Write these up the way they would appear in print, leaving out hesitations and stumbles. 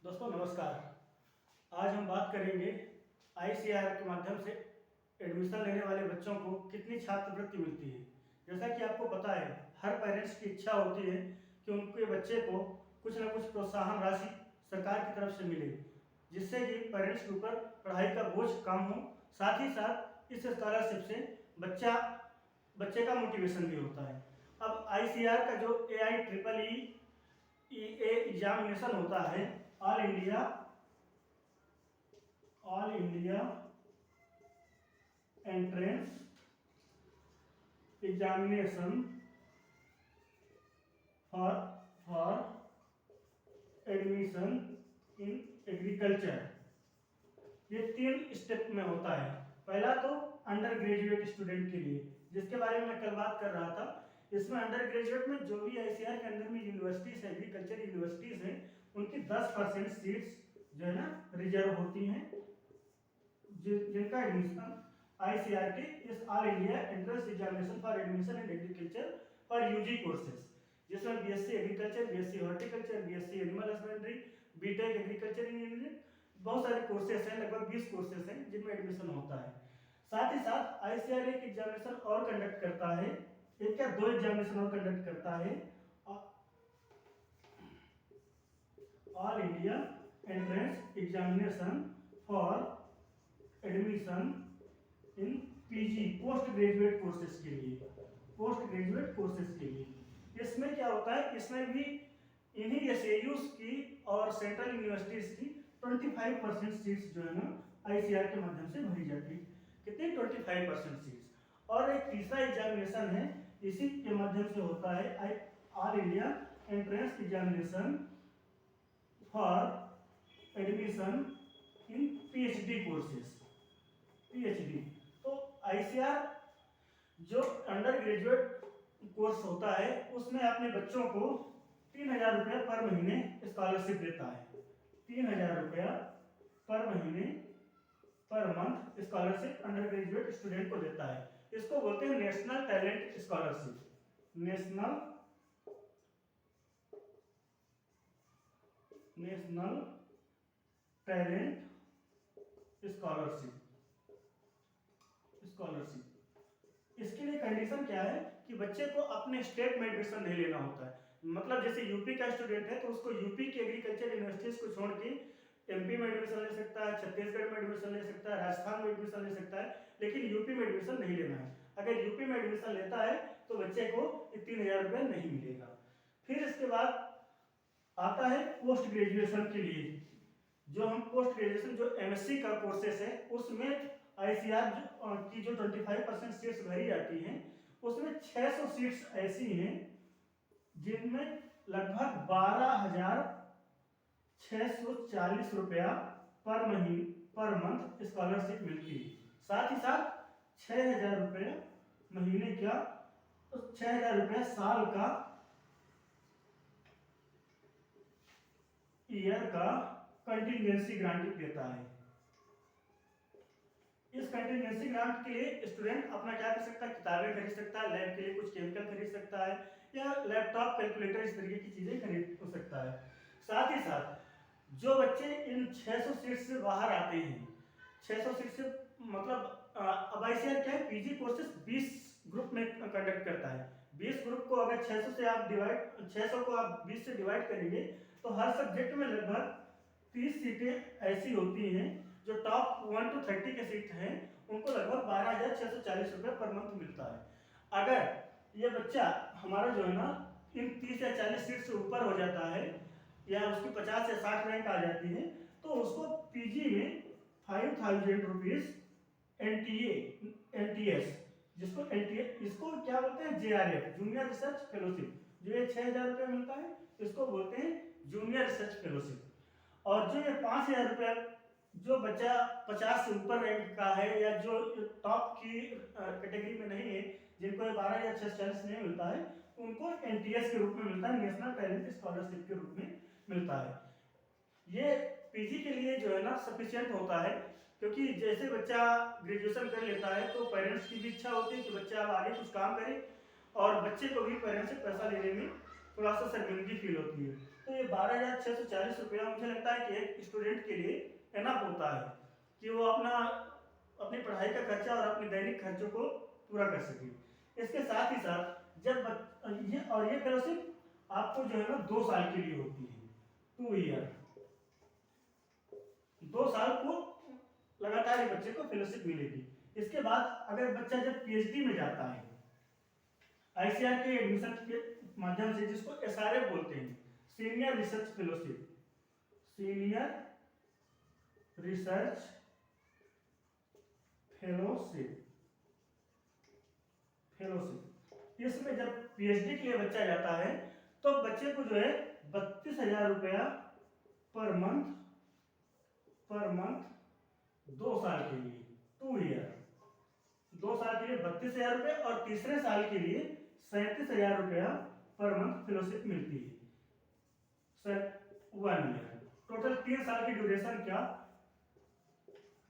दोस्तों नमस्कार। आज हम बात करेंगे आईसीआर के माध्यम से एडमिशन लेने वाले बच्चों को कितनी छात्रवृत्ति मिलती है। जैसा कि आपको पता है, हर पेरेंट्स की इच्छा होती है कि उनके बच्चे को कुछ ना कुछ प्रोत्साहन राशि सरकार की तरफ से मिले, जिससे कि पेरेंट्स के ऊपर पढ़ाई का बोझ कम हो। साथ ही साथ इस स्कॉलरशिप से बच्चे का मोटिवेशन भी होता है। अब आईसीआर का जो AIEEE एग्जामिनेशन होता है, all India entrance examination for admission in agriculture, ये 3 स्टेप में होता है। पहला तो अंडर ग्रेजुएट स्टूडेंट के लिए, जिसके बारे में मैं कल बात कर रहा था। इसमें अंडर ग्रेजुएट में जो भी आईसीआर के अंदर में यूनिवर्सिटीज है, एग्रीकल्चर यूनिवर्सिटीज हैं, उनकी 10% सीट्स जो है ना रिजर्व होती हैं, जिनका एडमिशन आईसीआर के इस all India entrance examination for admission in agriculture for UG courses, जिसमें BSc agriculture, BSc horticulture, BSc animal husbandry, BTech agriculture engineering, बहुत सारे कोर्सेज हैं, लगभग 20 कोर्सेज हैं जिनमें एडमिशन होता है। साथ ही साथ आईसीआर एक एग्जामिनेशन और कंडक्ट करता है, एक या 2 एग्जामिनेशन और कंडक्ट करता है, all India entrance examination for admission in PG post graduate courses के लिए। इसमें क्या होता है, इसमें भी इन्हीं एसएयूज की और सेंट्रल यूनिवर्सिटीज की 25% सीट्स जो है ना आईसीआर के माध्यम से भरी जाती है। कितनी? 25% सीट्स। और एक तीसरा एग्जामिनेशन है, इसी के माध्यम से होता है, all India entrance examination for admission in PhD courses. PhD तो आईसीआर जो अंडर ग्रेजुएट कोर्स होता है, उसमें अपने बच्चों को 3000 रुपया पर महीने स्कॉलरशिप देता है। 3000 रुपया पर महीने per month scholarship under graduate student को देता है। इसको बोलते हैं national talent scholarship. National talent scholarship. इसके लिए कंडीशन क्या है कि बच्चे को अपने स्टेट में एडमिशन नहीं लेना होता है। मतलब जैसे यूपी का स्टूडेंट है तो उसको यूपी की एग्रीकल्चर यूनिवर्सिटीज को छोड़ के एमपी में एडमिशन ले सकता है, छत्तीसगढ़ में एडमिशन ले सकता है, राजस्थान में एडमिशन ले सकता है, लेकिन यूपी में एडमिशन नहीं लेना है। अगर यूपी में एडमिशन लेता है तो बच्चे को 3000 रुपया नहीं मिलेगा। फिर इसके बाद आता है पोस्ट ग्रेजुएशन के लिए। जो हम पोस्ट ग्रेजुएशन जो एमएससी का कोर्सेस है, उसमें आईसीआर की जो 25% सीट्स भरी जाती हैं, उसमें 600 सीट्स ऐसी हैं जिनमें लगभग 12,640 रुपया पर मंथ स्कॉलरशिप मिलती है। साथ ही साथ 6000 रुपये महीने का, तो 6000 रुपया साल का, ईयर का कंटिजेंसी ग्रांट देता है। इस कंटिजेंसी ग्रांट के लिए स्टूडेंट अपना क्या कर सकता है, किताबें खरीद सकता है, लैब के लिए कुछ केमिकल खरीद सकता है, या लैपटॉप, कैलकुलेटर, इस तरीके की चीजें खरीद सकता है। साथ ही साथ जो बच्चे इन 600 सीट से बाहर आते हैं, 600 सीट से मतलब अब आईसीआर क्या है, पीजी कोर्सेज 20 ग्रुप में कंडक्ट करता है। 20 ग्रुप को अगर 600 को आप 20 से डिवाइड करेंगे तो हर सब्जेक्ट में लगभग 30 सीटें ऐसी होती हैं। जो टॉप 1 to 30 के सीट हैं, उनको लगभग 12,640 रुपये पर मंथ मिलता है। अगर ये बच्चा हमारा जो है ना इन 30 या 40 सीट से ऊपर हो जाता है, या उसकी 50 या 60 रैंक आ जाती है, तो उसको पीजी में 5,000 रुपीज एनटीएस, इसको क्या बोलते हैं, जेआरएफ, जूनियर रिसर्च फेलोशिप, जो ये 6000 रुपये मिलता है, इसको बोलते हैं जूनियर रिसर्च फेलोशिप। और जो ये 5000 रुपये जो बच्चा 50 से ऊपर रैंक का है, या जो टॉप की कैटेगरी में नहीं है, जिनको 12 या 640 नहीं मिलता है, उनको एनटीएस के रूप में मिलता है, नेशनल टैलेंट स्कॉलरशिप के रूप में मिलता है। ये पीजी के लिए जो है ना सफिशिएंट होता है, क्योंकि जैसे बच्चा ग्रेजुएशन कर लेता है तो पेरेंट्स की भी इच्छा होती है कि बच्चा अब आगे कुछ काम करे, और बच्चे को भी पेरेंट्स से पैसा लेने में थोड़ा सा शर्मिंदगी फील होती है। तो ये 12,640 रुपया मुझे लगता है कि एक स्टूडेंट के लिए एनफ होता है कि वो अपनी पढ़ाई का खर्चा और अपने दैनिक खर्चों को पूरा कर सके। इसके साथ ही साथ ये फेलोशिप आपको जो है ना 2 साल के लिए होती है, 2 ईयर, 2 साल को लगातार ही बच्चे को फेलोशिप मिलेगी। इसके बाद अगर बच्चा जब पीएचडी में जाता है आईसीआर के एडमिशन के माध्यम से, जिसको एसआरएफ बोलते हैं, senior research fellowship, senior research fellowship, इसमें जब पीएचडी के लिए बच्चा जाता है तो बच्चे को जो है 32,000 रुपया पर मंथ 2 साल के लिए, 2 ईयर, 2 साल के लिए 32,000 रुपये और तीसरे साल के लिए 37,000 रुपया पर मंथ फेलोशिप मिलती है। सर 1 ईयर, टोटल 3 साल की ड्यूरेशन क्या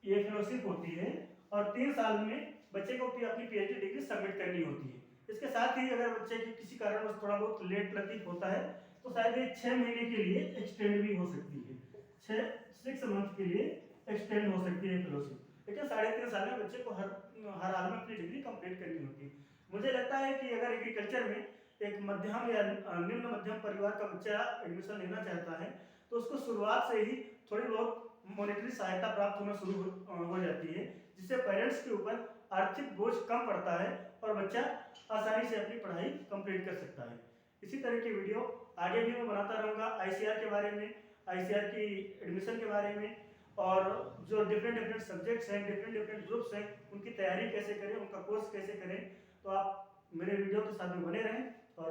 ये फेलोशिप होती है और 3 साल में बच्चे को अपनी पीएचडी डिग्री सबमिट करनी होती है। इसके साथ ही अगर बच्चे की किसी कारण थोड़ा बहुत लेट लतीफ होता है तो शायद ये 6 महीने के लिए एक्सटेंड भी हो सकती है, 6 मंथ के लिए एक्सटेंड हो सकती है फेलोशिप, लेकिन 3.5 साल में बच्चे को हर हाल में अपनी डिग्री कंप्लीट करनी होती है। मुझे लगता है कि अगर एग्रीकल्चर में एक मध्यम या निम्न मध्यम परिवार का बच्चा एडमिशन लेना चाहता है तो उसको शुरुआत से ही थोड़ी बहुत मॉनेटरी सहायता प्राप्त होना शुरू हो जाती है, जिससे पेरेंट्स के ऊपर आर्थिक बोझ कम पड़ता है और बच्चा आसानी से अपनी पढ़ाई कंप्लीट कर सकता है। इसी तरह की वीडियो आगे भी मैं बनाता रहूँगा आईसीआर के बारे में, आईसीआर की एडमिशन के बारे में, और जो डिफरेंट सब्जेक्ट्स हैं, डिफरेंट ग्रुप्स हैं, उनकी तैयारी कैसे करें, उनका कोर्स कैसे करें। तो आप मेरे वीडियो के साथ में बने रहें और